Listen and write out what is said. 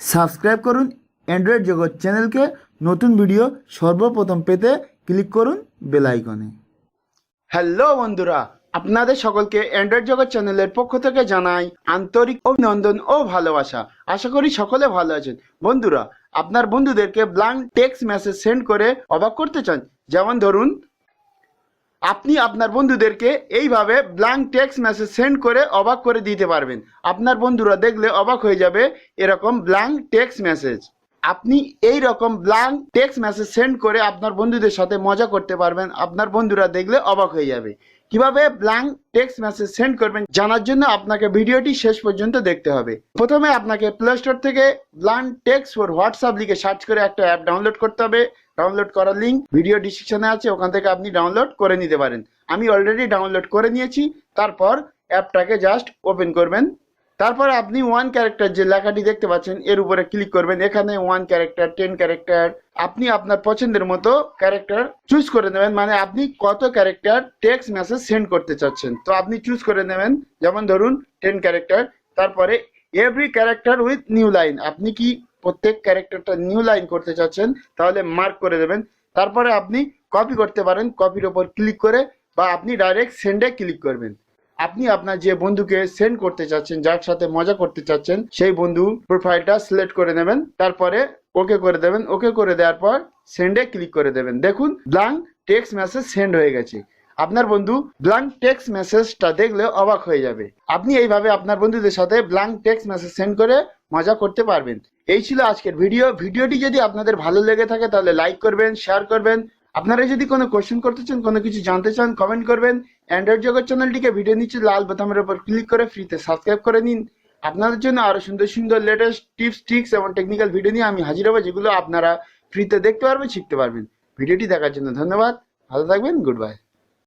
Subscribe করুন Android জগৎ চ্যানেলকে। নতুন ভিডিও সর্বপ্রথম পেতে ক্লিক করুন বেল আইকনে। হ্যালো বন্ধুরা, আপনাদের সকলকে অ্যান্ড্রয়েড জগৎ চ্যানেলের পক্ষ থেকে জানাই আন্তরিক অভিনন্দন ও ভালোবাসা। আশা করি সকলে ভালো আছেন। বন্ধুরা, আপনার বন্ধুদেরকে ব্ল্যাঙ্ক টেক্সট মেসেজ সেন্ড করে অবাক করতে চান? যেমন ধরুন, আপনি আপনার বন্ধুদেরকে এইভাবে ব্ল্যাঙ্ক টেক্সট মেসেজ সেন্ড করে অবাক করে দিতে পারবেন। আপনার বন্ধুরা দেখলে অবাক হয়ে যাবে। এরকম ব্ল্যাঙ্ক টেক্সট মেসেজ আপনি এই রকম ব্ল্যাঙ্ক টেক্সট মেসেজ সেন্ড করে আপনার বন্ধুদের সাথে মজা করতে পারবেন। আপনার বন্ধুরা দেখলে অবাক হয়ে যাবে। কিভাবে ব্ল্যাঙ্ক টেক্সট মেসেজ সেন্ড করবেন জানার জন্য আপনাকে ভিডিওটি শেষ পর্যন্ত দেখতে হবে। প্রথমে আপনাকে প্লে স্টোর থেকে ব্ল্যাঙ্ক টেক্সট ফর হোয়াটসঅ্যাপ লিখে সার্চ করে একটা অ্যাপ ডাউনলোড করতে হবে। ডাউনলোড করার লিঙ্ক ভিডিও ডিসক্রিপশনে আছে, ওখান থেকে আপনি ডাউনলোড করে নিতে পারেন। আমি অলরেডি ডাউনলোড করে নিয়েছি। তারপর অ্যাপটাকে জাস্ট ওপেন করবেন। তারপর আপনি ওয়ান ক্যারেক্টার যে লেখাটি দেখতে পাচ্ছেন এর উপরে ক্লিক করবেন। এখানে 1 ক্যারেক্টার, 10 ক্যারেক্টার, আপনি আপনার পছন্দের মতো ক্যারেক্টার চুজ করে নেবেন। মানে আপনি কত ক্যারেক্টার টেক্সট মেসেজ সেন্ড করতে চাচ্ছেন, তো আপনি চুজ করে নেবেন। যেমন ধরুন 10 ক্যারেক্টার। তারপরে every character with new line, আপনি কি প্রত্যেক ক্যারেক্টারটা নিউ লাইন করতে চাচ্ছেন তাহলে মার্ক করে দেবেন। তারপরে আপনি কপি করতে পারেন, কপির ওপর ক্লিক করে, বা আপনি ডাইরেক্ট সেন্ডে ক্লিক করবেন। আপনি আপনার যে বন্ধুকে সেন্ড করতে চাচ্ছেন, যার সাথে মজা করতে চাচ্ছেন, সেই বন্ধু প্রোফাইলটা সিলেক্ট করে নেবেন। তারপরে ওকে করে দেবেন। ওকে করে দেওয়ার পর সেন্ডে ক্লিক করে দেবেন। দেখুন ব্ল্যাঙ্ক টেক্সট মেসেজ সেন্ড হয়ে গেছে। আপনার বন্ধু ব্ল্যাঙ্ক টেক্সট মেসেজটা দেখলে অবাক হয়ে যাবে। আপনি এইভাবে আপনার বন্ধুদের সাথে ব্ল্যাঙ্ক টেক্সট মেসেজ সেন্ড করে মজা করতে পারবেন। এই ছিল আজকের ভিডিও। ভিডিওটি যদি আপনাদের ভালো লেগে থাকে তাহলে লাইক করবেন, শেয়ার করবেন। আপনারা যদি কোনো কোশ্চেন করতে চান, কোনো কিছু জানতে চান, কমেন্ট করবেন। অ্যান্ড্রয়েড জগৎ চ্যানেলটিকে ভিডিও নিচে লাল বোতামের উপর ক্লিক করে ফ্রিতে সাবস্ক্রাইব করে নিন। আপনাদের জন্য আরো সুন্দর সুন্দর লেটেস্ট টিপস, ট্রিক্স এবং টেকনিক্যাল ভিডিও নিয়ে আমি হাজির হবো, যেগুলো আপনারা ফ্রিতে দেখতে পারবেন, শিখতে পারবেন। ভিডিওটি দেখার জন্য ধন্যবাদ। ভালো থাকবেন। Good bye.